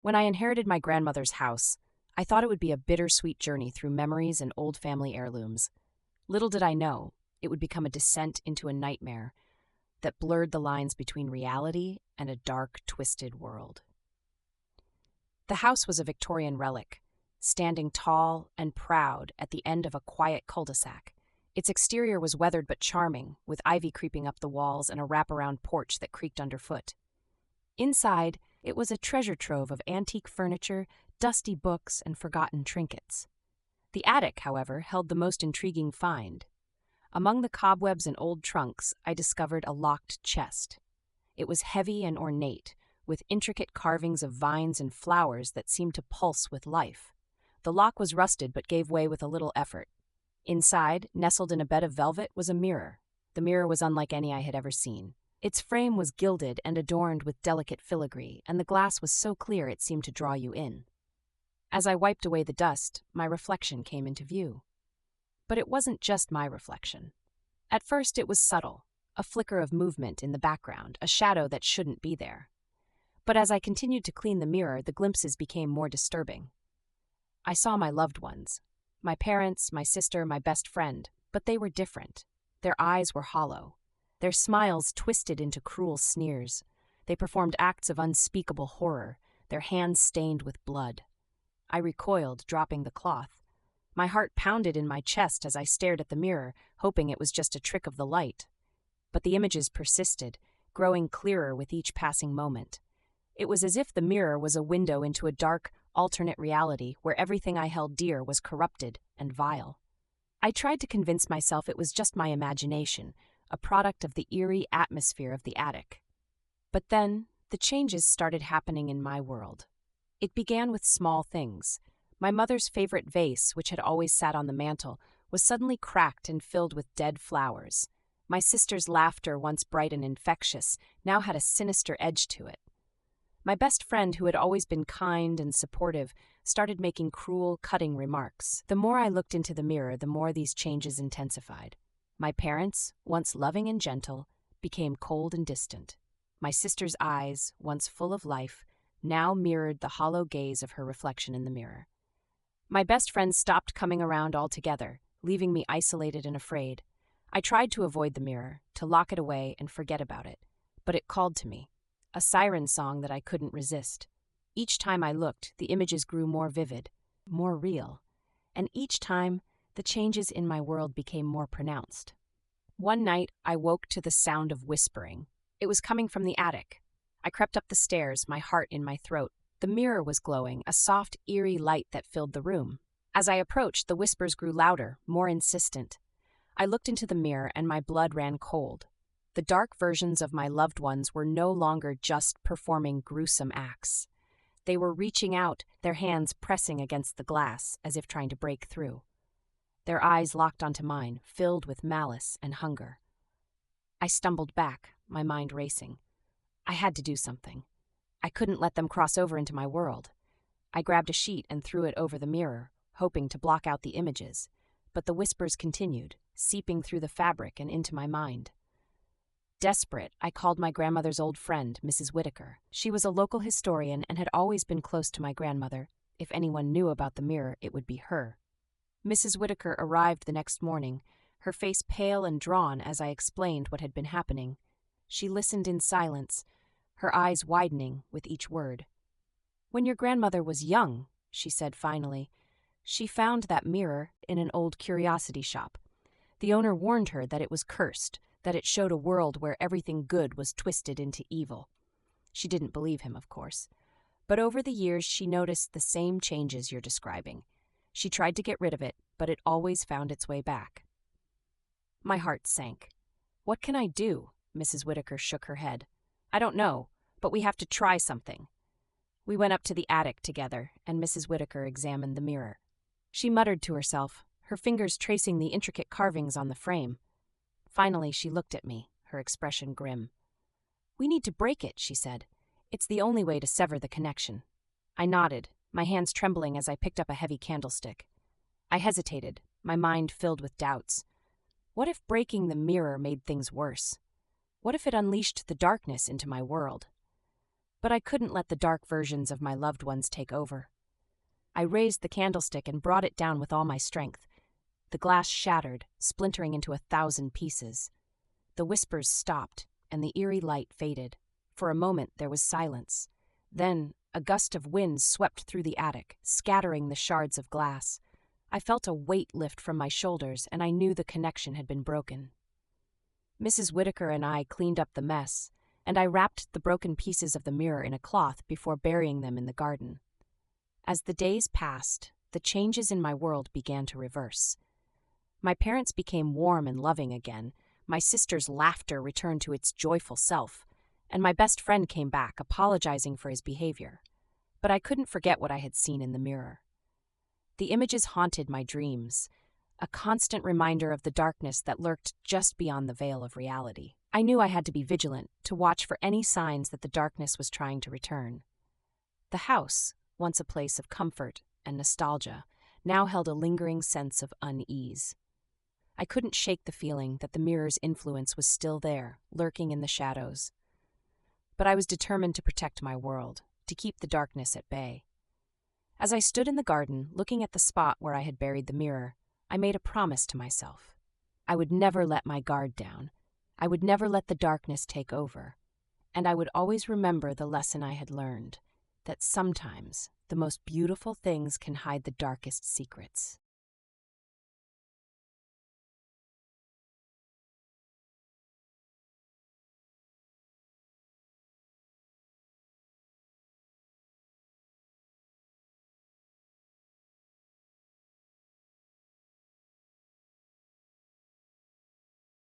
When I inherited my grandmother's house, I thought it would be a bittersweet journey through memories and old family heirlooms. Little did I know, it would become a descent into a nightmare that blurred the lines between reality and a dark, twisted world. The house was a Victorian relic, standing tall and proud at the end of a quiet cul-de-sac. Its exterior was weathered but charming, with ivy creeping up the walls and a wraparound porch that creaked underfoot. Inside, it was a treasure trove of antique furniture, dusty books, and forgotten trinkets. The attic, however, held the most intriguing find. Among the cobwebs and old trunks, I discovered a locked chest. It was heavy and ornate, with intricate carvings of vines and flowers that seemed to pulse with life. The lock was rusted but gave way with a little effort. Inside, nestled in a bed of velvet, was a mirror. The mirror was unlike any I had ever seen. Its frame was gilded and adorned with delicate filigree, and the glass was so clear it seemed to draw you in. As I wiped away the dust, my reflection came into view. But it wasn't just my reflection. At first it was subtle, a flicker of movement in the background, a shadow that shouldn't be there. But as I continued to clean the mirror, the glimpses became more disturbing. I saw my loved ones, my parents, my sister, my best friend, but they were different. Their eyes were hollow, their smiles twisted into cruel sneers. They performed acts of unspeakable horror, their hands stained with blood. I recoiled, dropping the cloth. My heart pounded in my chest as I stared at the mirror, hoping it was just a trick of the light. But the images persisted, growing clearer with each passing moment. It was as if the mirror was a window into a dark, alternate reality where everything I held dear was corrupted and vile. I tried to convince myself it was just my imagination, a product of the eerie atmosphere of the attic. But then, the changes started happening in my world. It began with small things. My mother's favorite vase, which had always sat on the mantel, was suddenly cracked and filled with dead flowers. My sister's laughter, once bright and infectious, now had a sinister edge to it. My best friend, who had always been kind and supportive, started making cruel, cutting remarks. The more I looked into the mirror, the more these changes intensified. My parents, once loving and gentle, became cold and distant. My sister's eyes, once full of life, now mirrored the hollow gaze of her reflection in the mirror. My best friend stopped coming around altogether, leaving me isolated and afraid. I tried to avoid the mirror, to lock it away and forget about it, but it called to me, a siren song that I couldn't resist. Each time I looked, the images grew more vivid, more real, and each time, the changes in my world became more pronounced. One night, I woke to the sound of whispering. It was coming from the attic. I crept up the stairs, my heart in my throat. The mirror was glowing, a soft, eerie light that filled the room. As I approached, the whispers grew louder, more insistent. I looked into the mirror and my blood ran cold. The dark versions of my loved ones were no longer just performing gruesome acts. They were reaching out, their hands pressing against the glass, as if trying to break through. Their eyes locked onto mine, filled with malice and hunger. I stumbled back, my mind racing. I had to do something. I couldn't let them cross over into my world. I grabbed a sheet and threw it over the mirror, hoping to block out the images, but the whispers continued, seeping through the fabric and into my mind. Desperate, I called my grandmother's old friend, Mrs. Whitaker. She was a local historian and had always been close to my grandmother. If anyone knew about the mirror, it would be her. Mrs. Whitaker arrived the next morning, her face pale and drawn as I explained what had been happening. She listened in silence, her eyes widening with each word. "When your grandmother was young," she said finally, "she found that mirror in an old curiosity shop. The owner warned her that it was cursed, that it showed a world where everything good was twisted into evil. She didn't believe him, of course. But over the years, she noticed the same changes you're describing. She tried to get rid of it, but it always found its way back." My heart sank. "What can I do?" Mrs. Whitaker shook her head. "I don't know, but we have to try something." We went up to the attic together, and Mrs. Whitaker examined the mirror. She muttered to herself, her fingers tracing the intricate carvings on the frame. Finally, she looked at me, her expression grim. "We need to break it," she said. "It's the only way to sever the connection." I nodded, my hands trembling as I picked up a heavy candlestick. I hesitated, my mind filled with doubts. What if breaking the mirror made things worse? What if it unleashed the darkness into my world? But I couldn't let the dark versions of my loved ones take over. I raised the candlestick and brought it down with all my strength. The glass shattered, splintering into 1,000 pieces. The whispers stopped, and the eerie light faded. For a moment there was silence. Then, a gust of wind swept through the attic, scattering the shards of glass. I felt a weight lift from my shoulders, and I knew the connection had been broken. Mrs. Whitaker and I cleaned up the mess, and I wrapped the broken pieces of the mirror in a cloth before burying them in the garden. As the days passed, the changes in my world began to reverse. My parents became warm and loving again, my sister's laughter returned to its joyful self, and my best friend came back, apologizing for his behavior. But I couldn't forget what I had seen in the mirror. The images haunted my dreams, a constant reminder of the darkness that lurked just beyond the veil of reality. I knew I had to be vigilant, to watch for any signs that the darkness was trying to return. The house, once a place of comfort and nostalgia, now held a lingering sense of unease. I couldn't shake the feeling that the mirror's influence was still there, lurking in the shadows. But I was determined to protect my world, to keep the darkness at bay. As I stood in the garden, looking at the spot where I had buried the mirror, I made a promise to myself. I would never let my guard down. I would never let the darkness take over. And I would always remember the lesson I had learned, that sometimes the most beautiful things can hide the darkest secrets.